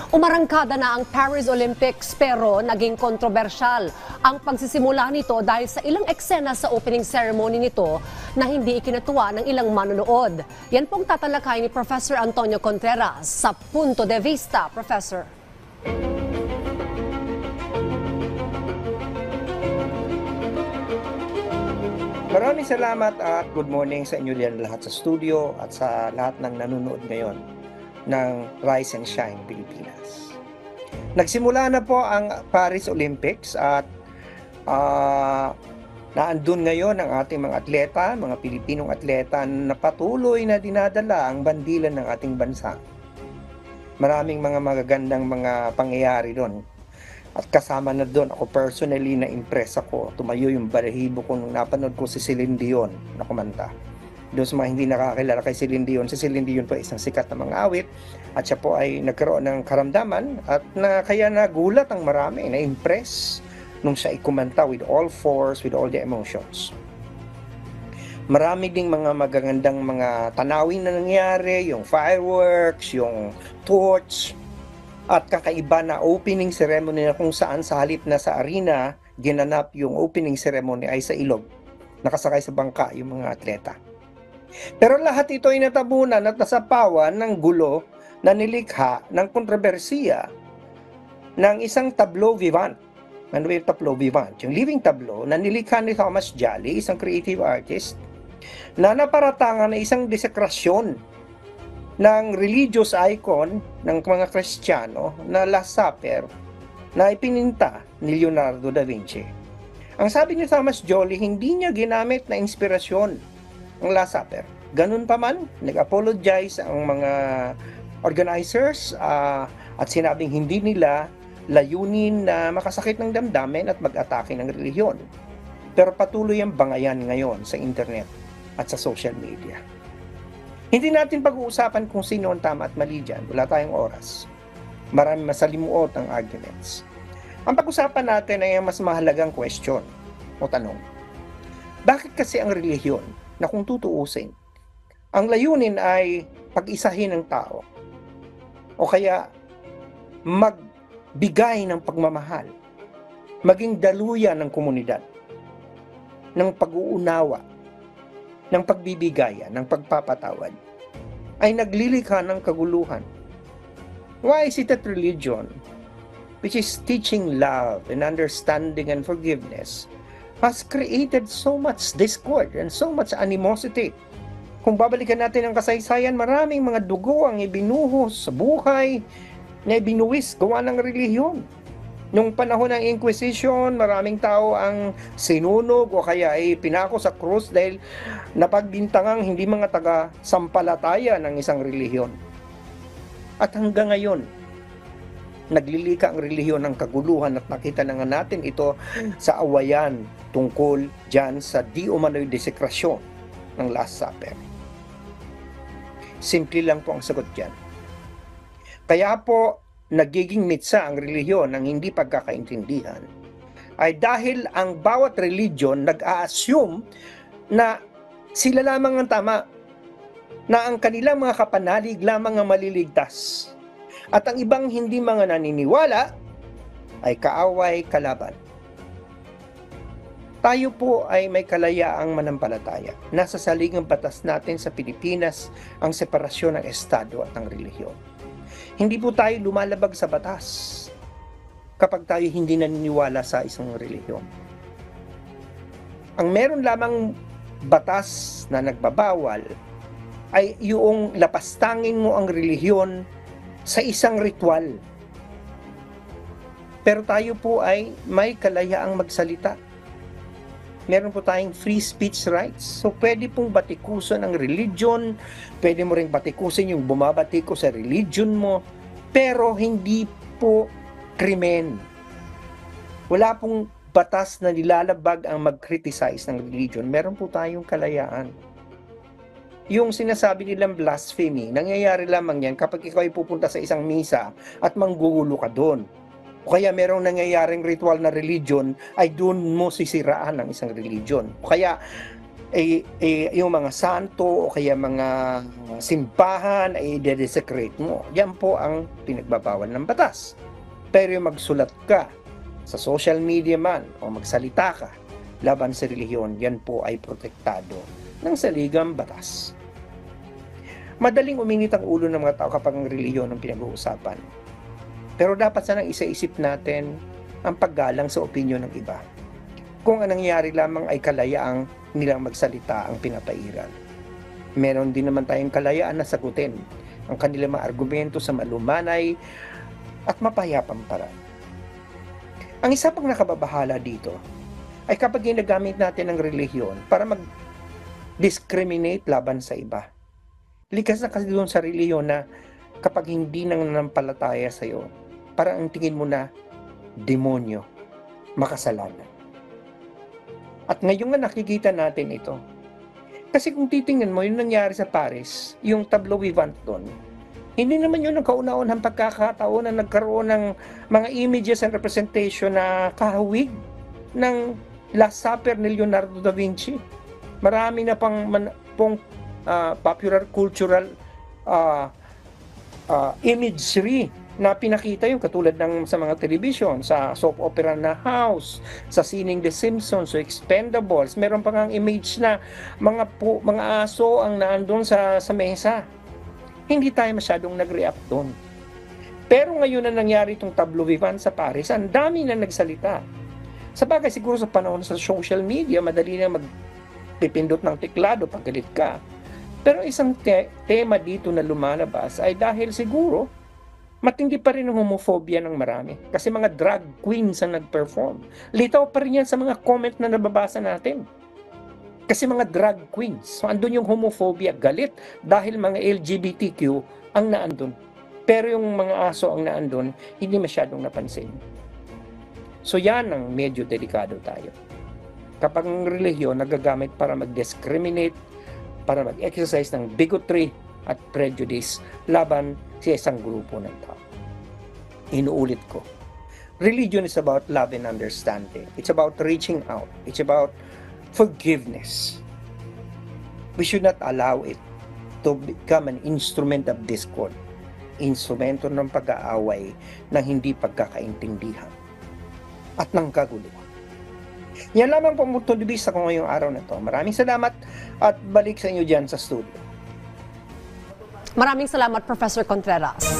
Umarangkada na ang Paris Olympics pero naging kontrobersyal ang pagsisimula nito dahil sa ilang eksena sa opening ceremony nito na hindi ikinatuwa ng ilang manonood. Yan pong tatalakay ni Professor Antonio Contreras sa Punto de Vista. Professor. Maraming salamat at good morning sa inyo diyan lahat sa studio at sa lahat ng nanonood ngayon ng Rise and Shine Pilipinas. Nagsimula na po ang Paris Olympics at naandun ngayon ang ating mga atleta, mga Pilipinong atleta na patuloy na dinadala ang bandilan ng ating bansa. Maraming mga magagandang mga pangyayari doon. At kasama na doon, ako personally na impress ako. Tumayo yung balahibo ko nung napanood ko si Celine Dion na kumanta. Doon sa mga hindi nakakilala kay Celine Dion, si Celine Dion po ay isang sikat na mga awit at siya po ay nagkaroon ng karamdaman at kaya nagulat ang marami, na-impress nung siya ay kumanta with all force, with all the emotions. Marami ding mga magagandang mga tanawin na nangyari, yung fireworks, yung torch, at kakaiba na opening ceremony na kung saan sa halip na sa arena, ginanap yung opening ceremony ay sa ilog. Nakasakay sa bangka yung mga atleta. Pero lahat ito ay natabunan at nasapawan ng gulo na nilikha ng kontrobersiya ng isang tableau vivant. Ano yung tableau vivant? Yung living tableau na nilikha ni Thomas Jolly, isang creative artist, na naparatangan na isang desekrasyon ng religious icon ng mga Kristiyano na Last Supper na ipininta ni Leonardo da Vinci. Ang sabi ni Thomas Jolly, hindi niya ginamit na inspirasyon ang Last Supper. Ganun pa man, nag-apologize ang mga organizers at sinabing hindi nila layunin na makasakit ng damdamin at mag-atake ng relihiyon. Pero patuloy ang bangayan ngayon sa internet at sa social media. Hindi natin pag-uusapan kung sino ang tama at mali dyan. Wala tayong oras. Marami masalimuot ang arguments. Ang pag-usapan natin ay ang mas mahalagang question o tanong. Bakit kasi ang relihiyon na kung tutuusin, ang layunin ay pag-isahin ng tao o kaya magbigay ng pagmamahal, maging daluyan ng komunidad, ng pag-uunawa, ng pagbibigayan, ng pagpapatawad, ay naglilikha ng kaguluhan. Why is it that religion, which is teaching love and understanding and forgiveness, has created so much discord and so much animosity? Kung babalikan natin ang kasaysayan, maraming mga dugo ang ibinuhos sa buhay na ibinuwis gawa ng relihiyon. Nung panahon ng Inquisition, maraming tao ang sinunog o kaya ay pinako sa krus dahil napagbintangang hindi mga taga-sampalataya ng isang relihiyon. At hanggang ngayon, naglilika ang relihiyon ng kaguluhan at nakita na nga natin ito sa awayan tungkol dyan sa di umano'y desekrasyon ng Last Supper. Simple lang po ang sagot dyan. Kaya po, nagiging mitsa ang relihiyon ng hindi pagkakaintindihan ay dahil ang bawat religion nag-a-assume na sila lamang ang tama, na ang kanilang mga kapanalig lamang ang maliligtas at ang ibang hindi mga naniniwala ay kaaway kalaban. Tayo po ay may kalayaang manampalataya. Nasa saligang batas natin sa Pilipinas ang separasyon ng Estado at ng relihiyon. Hindi po tayo lumalabag sa batas kapag tayo hindi naniniwala sa isang relihiyon. Ang meron lamang batas na nagbabawal ay yung lapastangin mo ang relihiyon sa isang ritual. Pero tayo po ay may kalayaang magsalita. Meron po tayong free speech rights. So pwede pong batikusan ang religion, pwede mo ring batikusin yung bumabatiko sa religion mo, pero hindi po krimen. Wala pong batas na nilalabag ang mag-criticize ng religion. Meron po tayong kalayaan. Yung sinasabi nilang blasphemy, nangyayari lamang yan kapag ikaw ay pupunta sa isang misa at manggugulo ka doon. O kaya merong nangyayaring ritual na religion ay doon mo sisiraan ng isang religion. O kaya yung mga santo o kaya mga simbahan ay i-desecrate mo. Yan po ang pinagbabawal ng batas. Pero yung magsulat ka sa social media man o magsalita ka laban sa relihiyon, yan po ay protektado ng saligang batas. Madaling uminit ang ulo ng mga tao kapag ang relihiyon ang pinag-uusapan. Pero dapat sanang isa-isip natin ang paggalang sa opinyon ng iba. Kung ang nangyayari lamang ay kalayaang nilang magsalita ang pinapairal. Meron din naman tayong kalayaan na sagutin ang kanilang mga argumento sa malumanay at mapayapang paraan. Ang isa pang nakababahala dito ay kapag ginagamit natin ang relihiyon para mag-discriminate laban sa iba. Likas na kasi doon sa relihiyon na kapag hindi nang nanampalataya sa iyo, parang ang tingin mo na demonyo, makasalanan. At ngayon nga nakikita natin ito. Kasi kung titingnan mo, yung nangyari sa Paris, yung tableau vivant doon, hindi naman yun ang kauna-unahang pagkakataon na nagkaroon ng mga images and representation na kahawig ng Last Supper ni Leonardo da Vinci. Marami na pong popular cultural imagery na pinakita yung katulad ng sa mga television, sa soap opera na House, sa sining The Simpsons, so Expendables. Meron pa nga image na mga aso ang naandun sa mesa. Hindi tayo masyadong nag-react doon. Pero ngayon na nangyari itong tableau vivant sa Paris, ang dami na nagsalita. Sabagay siguro sa panahon sa social media, madali na magpipindot ng teklado pag galit ka. Pero isang tema dito na lumalabas ay dahil siguro matindi pa rin ang homophobia ng marami. Kasi mga drag queens ang nag-perform. Litaw pa rin yan sa mga comment na nababasa natin. Kasi mga drag queens. So andun yung homophobia, galit, dahil mga LGBTQ ang naandun. Pero yung mga aso ang naandun, hindi masyadong napansin. So yan ang medyo delikado tayo. Kapag ang relihiyon nagagamit para mag-discriminate, para mag-exercise ng bigotry at prejudice laban sa isang grupo ng tao. Inuulit ko. Religion is about love and understanding. It's about reaching out. It's about forgiveness. We should not allow it to become an instrument of discord. Instrumento ng pag-aaway ng hindi pagkakaintindihan at ng kaguluhan. Yan lamang po ang punto de vista ko ngayong araw na to. Maraming salamat at balik sa inyo dyan sa studio. Maraming salamat, Professor Contreras.